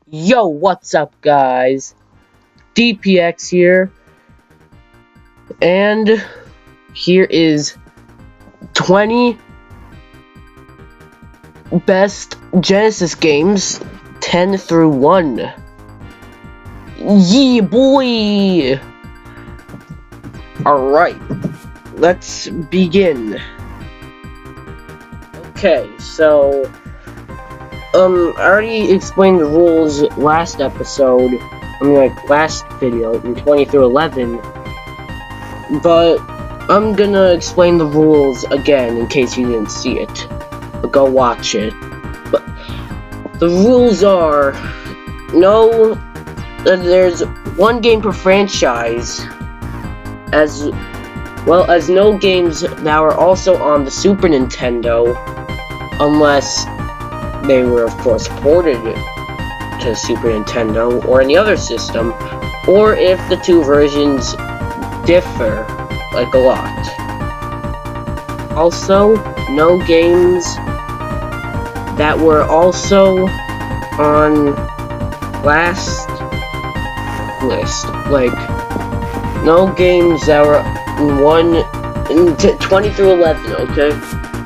Yo, what's up, guys? DPX here, and here is 20 best Genesis games, 10 through 1. Yeah, boy! Alright, let's begin. Okay, so I already explained the rules last episode, last video, in 20 through 11, but I'm gonna explain the rules again in case you didn't see it. But go watch it. But the rules are, there's one game per franchise, as well as no games that are also on the Super Nintendo, unless they were, of course, ported to Super Nintendo or any other system, or if the two versions differ, like a lot. Also, no games that were also on last list, like no games that were in 20 through 11, okay?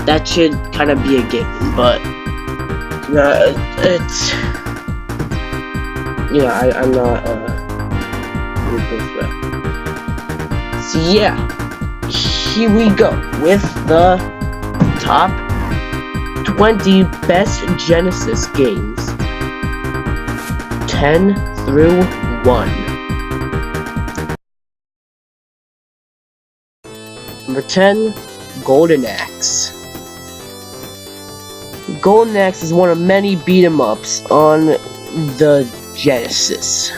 That should kind of be a given, but it's, I'm not, so yeah, here we go with the top 20 best Genesis games, 10 through 1. Number 10, Golden Axe. Golden Axe is one of many beat-em-ups on the Genesis.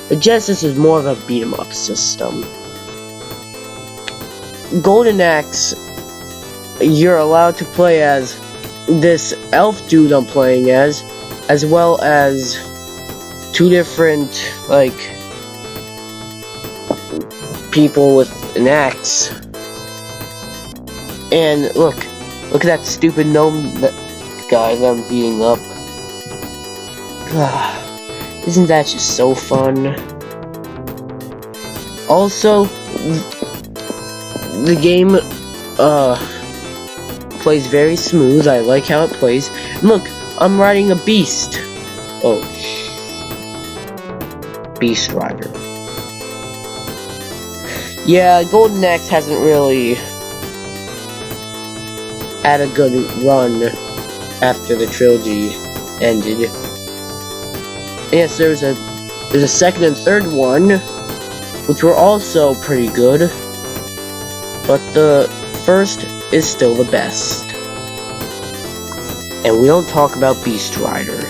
The Genesis is more of a beat-em-up system. Golden Axe, you're allowed to play as this elf dude I'm playing as well as two different, people with an axe. And look at that stupid gnome guy that I'm beating up. Isn't that just so fun? Also, the game plays very smooth. I like how it plays. Look, I'm riding a beast. Oh, Beast Rider. Yeah, Golden Axe hasn't really had a good run after the trilogy ended. Yes, there's a second and third one, which were also pretty good, but the first is still the best. And we don't talk about Beast Rider.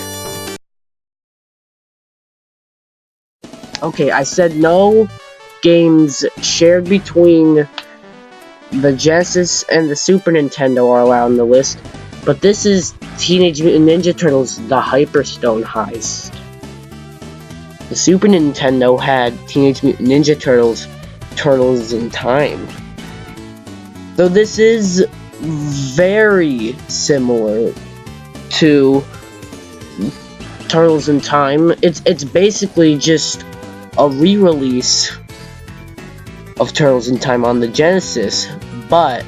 Okay, I said no games shared between the Genesis and the Super Nintendo are allowed on the list, but this is Teenage Mutant Ninja Turtles: The Hyperstone Heist. The Super Nintendo had Teenage Mutant Ninja Turtles: Turtles in Time. So this is very similar to Turtles in Time. It's basically just a re-release of Turtles in Time on the Genesis, but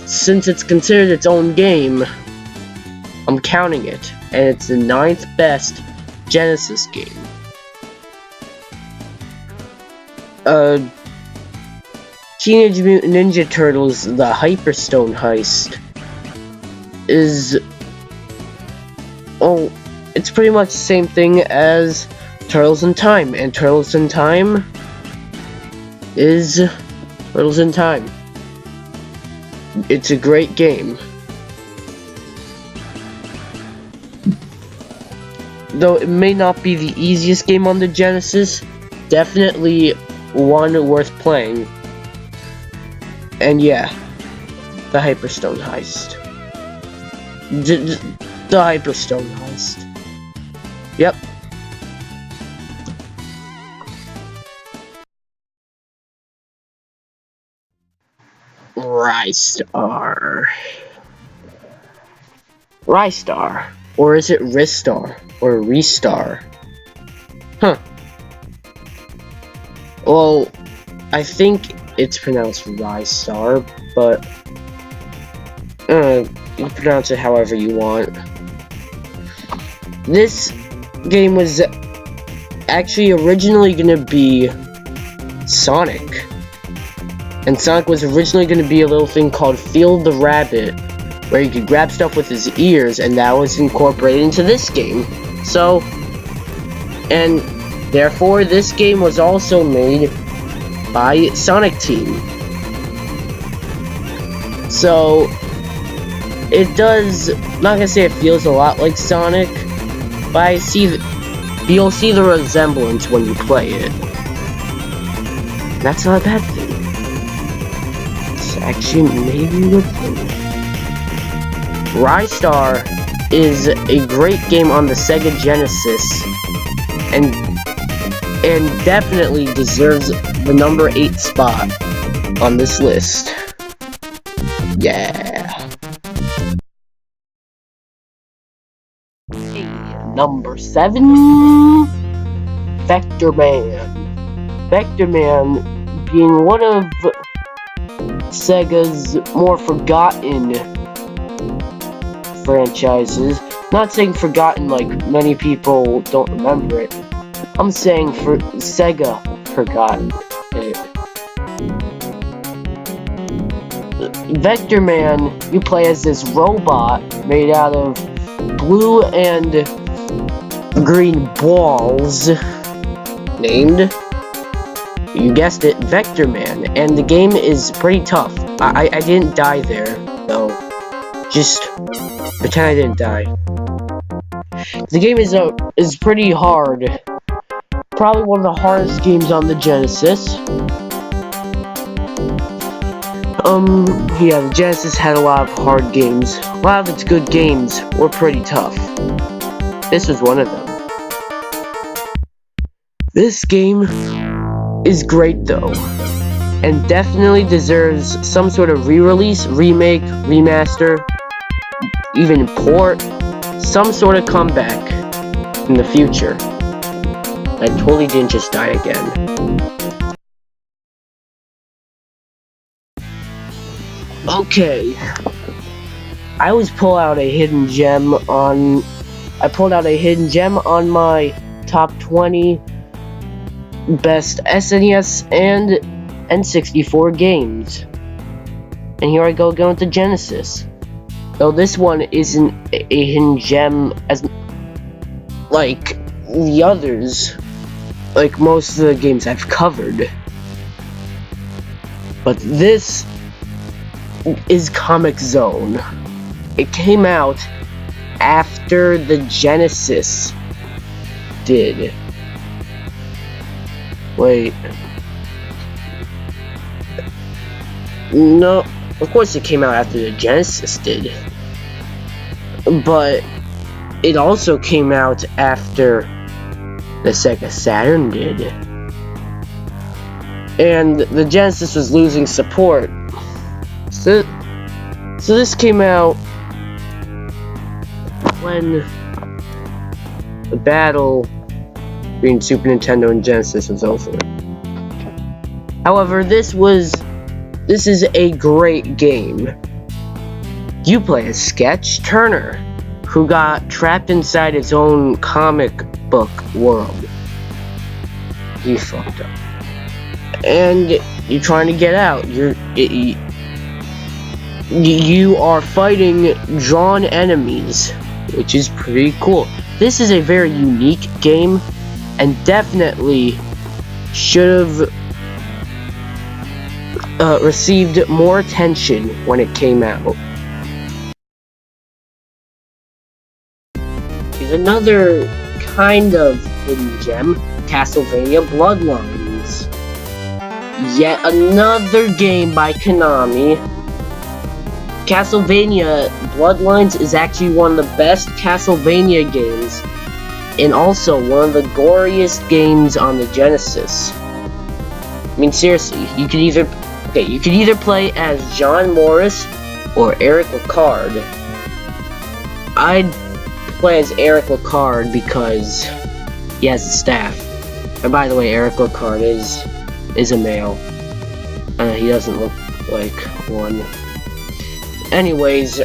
since it's considered its own game, I'm counting it, and it's the 9th best Genesis game. Teenage Mutant Ninja Turtles: The Hyperstone Heist is, it's pretty much the same thing as Turtles in Time, and Turtles in Time is Turtles in Time. It's a great game. Though it may not be the easiest game on the Genesis, definitely one worth playing. And yeah, the Hyperstone Heist. The Hyperstone Heist. Yep. Ristar. Ristar. Or is it Ristar? Or Ristar? Huh. Well, I think it's pronounced Ristar, but you pronounce it however you want. This game was actually originally gonna be Sonic. And Sonic was originally gonna be a little thing called Field the Rabbit, where you could grab stuff with his ears, and that was incorporated into this game. So, and therefore this game was also made by Sonic Team. So, it does, I'm not gonna say it feels a lot like Sonic, but you'll see the resemblance when you play it. That's not a bad thing. It's actually maybe a good thing. Ristar is a great game on the Sega Genesis, and definitely deserves the number 8 spot on this list. Yeah. Hey, number 7, Vector Man. Vector Man being one of Sega's more forgotten franchises. Not saying forgotten like many people don't remember it. I'm saying for Sega forgot it. Vector Man, you play as this robot made out of blue and green balls, named, you guessed it, Vector Man, and the game is pretty tough. I didn't die there, though. Just pretend I didn't die. The game is pretty hard. Probably one of the hardest games on the Genesis. Yeah, the Genesis had a lot of hard games. A lot of its good games were pretty tough. This was one of them. This game is great though, and definitely deserves some sort of re-release, remake, remaster, even port, some sort of comeback in the future. I totally didn't just die again. Okay, I pulled out a hidden gem on my top 20 best SNES and N64 games. And here I go going with the Genesis. Though this one isn't a hidden gem as like the others, like most of the games I've covered. But this is Coop Zone. It came out after the Genesis did. Wait. No, of course it came out after the Genesis did. But it also came out after the Sega Saturn did. And the Genesis was losing support. So this came out when the battle between Super Nintendo and Genesis was over. However, this is a great game. You play as Sketch Turner, who got trapped inside his own comic book world. He fucked up. And you're trying to get out. You are fighting drawn enemies, which is pretty cool. This is a very unique game, and definitely should have received more attention when it came out. Here's another kind of hidden gem, Castlevania Bloodlines. Yet another game by Konami. Castlevania Bloodlines is actually one of the best Castlevania games, and also one of the goriest games on the Genesis. I mean, seriously, you could either Okay, you can either play as John Morris or Eric Ricard. I'd play as Eric Ricard because he has a staff. And by the way, Eric Ricard is a male. He doesn't look like one. Anyways,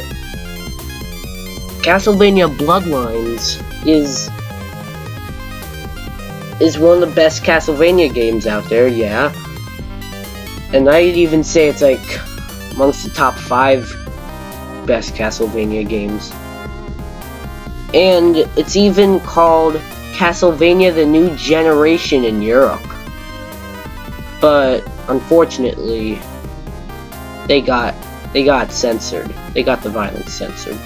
Castlevania Bloodlines is one of the best Castlevania games out there, yeah. And I'd even say it's like amongst the top 5 best Castlevania games. And it's even called Castlevania the New Generation in Europe. But unfortunately, they got censored. They got the violence censored.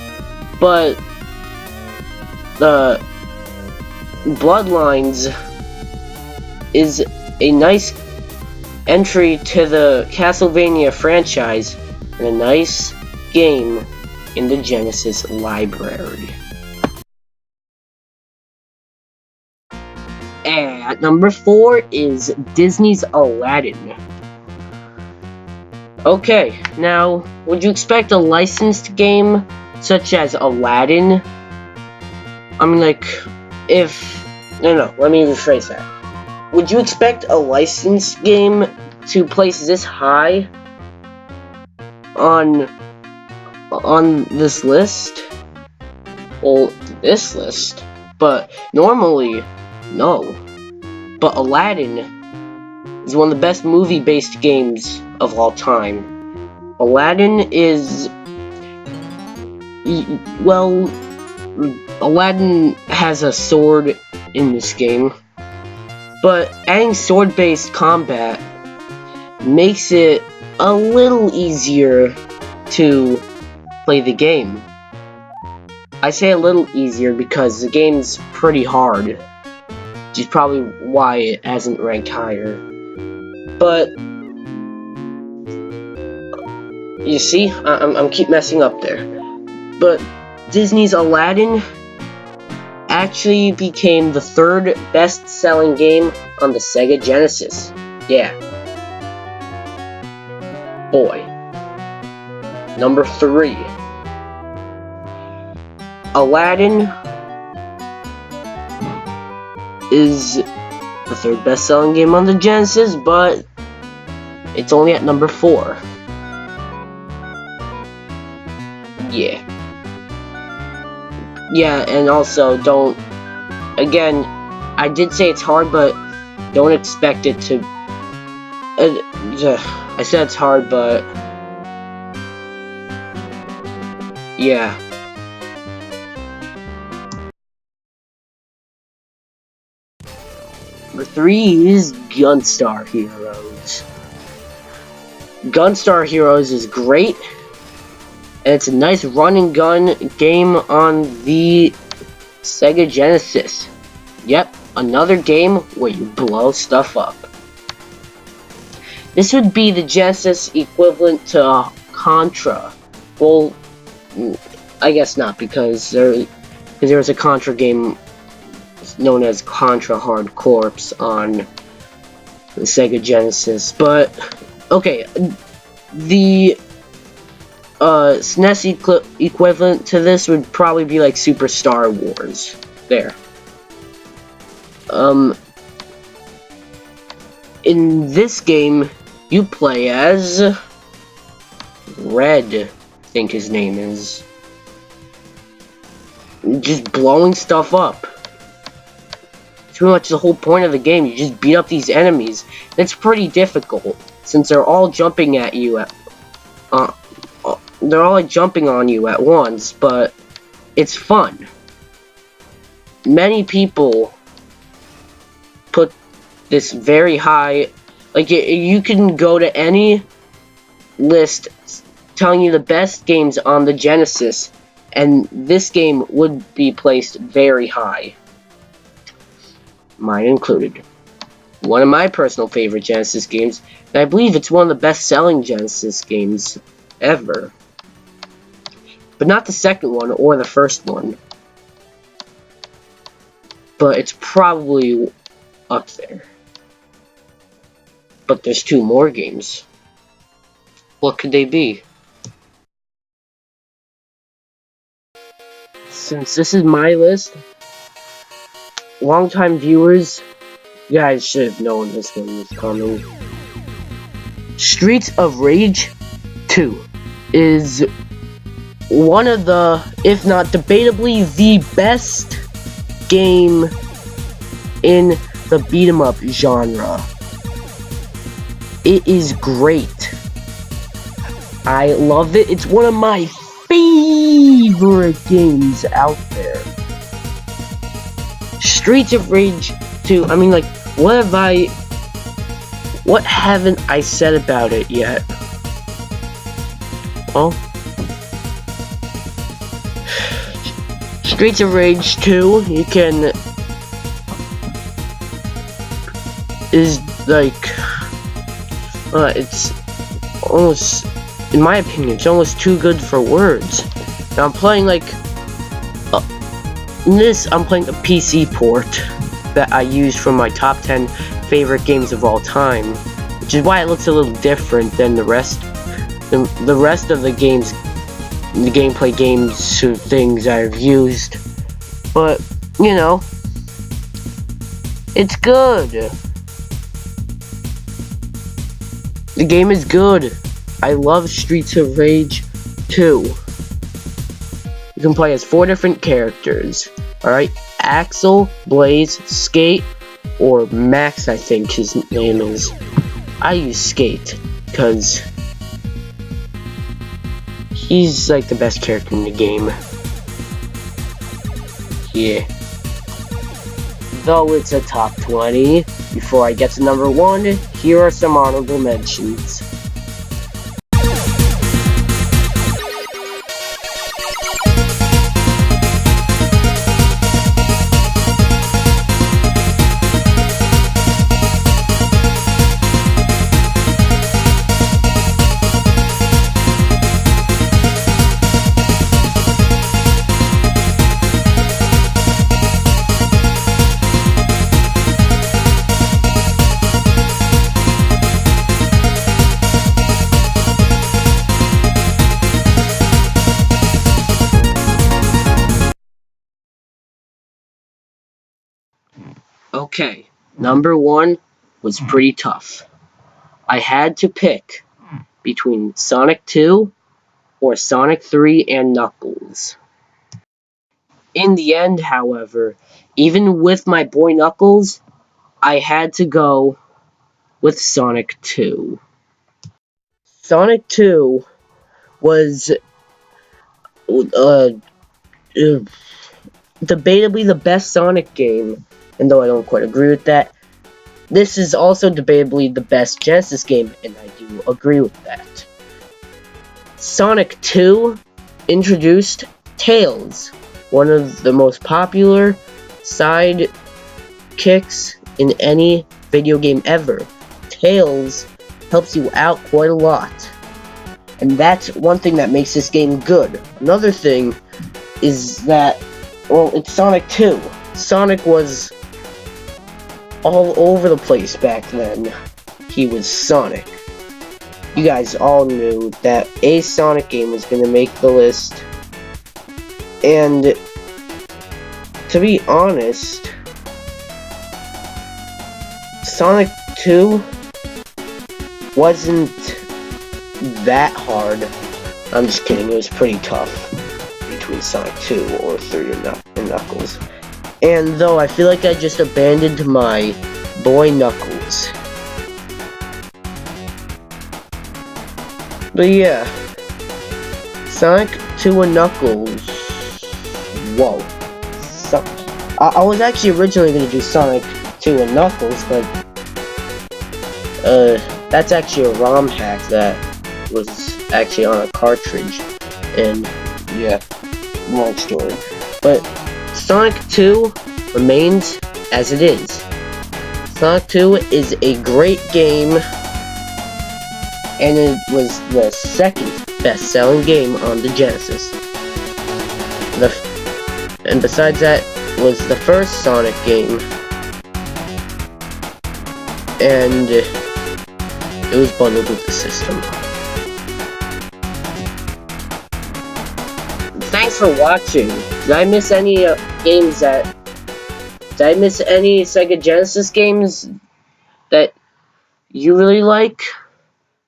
But the Bloodlines is a nice entry to the Castlevania franchise and a nice game in the Genesis library. At number 4 is Disney's Aladdin. Okay, now, would you expect a licensed game such as Aladdin? I mean, like, no, let me rephrase that. Would you expect a licensed game to place this high on this list? Well, this list, but normally, no. But Aladdin is one of the best movie-based games of all time. Aladdin is... well, Aladdin has a sword in this game, but adding sword-based combat makes it a little easier to play the game. I say a little easier because the game's pretty hard, which is probably why it hasn't ranked higher. But you see, I'm keep messing up there. But Disney's Aladdin actually became the 3rd best-selling game on the Sega Genesis. Yeah. Boy. Number 3. Aladdin is the 3rd best-selling game on the Genesis, but it's only at number 4. Yeah. Yeah, and also don't... Again, I did say it's hard, but don't expect it to... I said it's hard, but... yeah. Number 3 is Gunstar Heroes. Gunstar Heroes is great, and it's a nice run and gun game on the Sega Genesis. Yep, another game where you blow stuff up. This would be the Genesis equivalent to Contra. Well, I guess not, because there was a Contra game known as Contra Hard Corps on the Sega Genesis. But, okay, the SNES equivalent to this would probably be like Super Star Wars. There. In this game, you play as Red, I think his name is. Just blowing stuff up. It's pretty much the whole point of the game. You just beat up these enemies. It's pretty difficult, since they're all jumping at you at... they're all like jumping on you at once, but it's fun. Many people put this very high. Like, you can go to any list telling you the best games on the Genesis, and this game would be placed very high. Mine included. One of my personal favorite Genesis games, and I believe it's one of the best-selling Genesis games ever. But not the second one or the first one. But it's probably up there. But there's 2 more games. What could they be? Since this is my list, longtime viewers, you guys should have known this one was coming. Streets of Rage 2 is one of the, if not debatably the best game in the beat 'em up genre. It is great. I love it. It's one of my favorite games out there. Streets of Rage 2, I mean, like, what haven't I said about it yet? Well, Streets of Rage 2, is like, it's almost, in my opinion, it's almost too good for words. Now I'm playing like, I'm playing a PC port that I used for my top 10 favorite games of all time, which is why it looks a little different than the rest of the games, the gameplay games or things I've used. But, you know, it's good. The game is good. I love Streets of Rage 2. You can play as 4 different characters. Alright? Axel, Blaze, Skate, or Max, I think his name is. I use Skate, because he's like the best character in the game. Yeah. Though it's a top 20, before I get to number 1, here are some honorable mentions. Okay, number 1 was pretty tough. I had to pick between Sonic 2 or Sonic 3 and Knuckles. In the end, however, even with my boy Knuckles, I had to go with Sonic 2. Sonic 2 was debatably the best Sonic game, and though I don't quite agree with that, this is also debatably the best Genesis game, and I do agree with that. Sonic 2 introduced Tails, one of the most popular side kicks in any video game ever. Tails helps you out quite a lot, and that's one thing that makes this game good. Another thing is that, well, it's Sonic 2. Sonic was all over the place back then. He was Sonic. You guys all knew that a Sonic game was going to make the list, and to be honest, Sonic 2 wasn't that hard. I'm just kidding, it was pretty tough between Sonic 2 or 3 and Knuckles. And though I feel like I just abandoned my boy Knuckles. But yeah, Sonic 2 and Knuckles. Whoa. I was actually originally going to do Sonic 2 and Knuckles, but that's actually a ROM hack that was actually on a cartridge. And yeah, long story. But Sonic 2 remains as it is. Sonic 2 is a great game, and it was the second best-selling game on the Genesis. And besides that, was the first Sonic game, and it was bundled with the system. thanks for watching. Did I miss any games that... Did I miss any Sega Genesis games that you really like?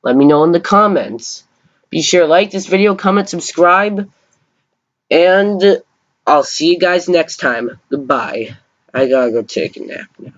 Let me know in the comments. Be sure to like this video, comment, subscribe, and I'll see you guys next time. Goodbye. I gotta go take a nap now.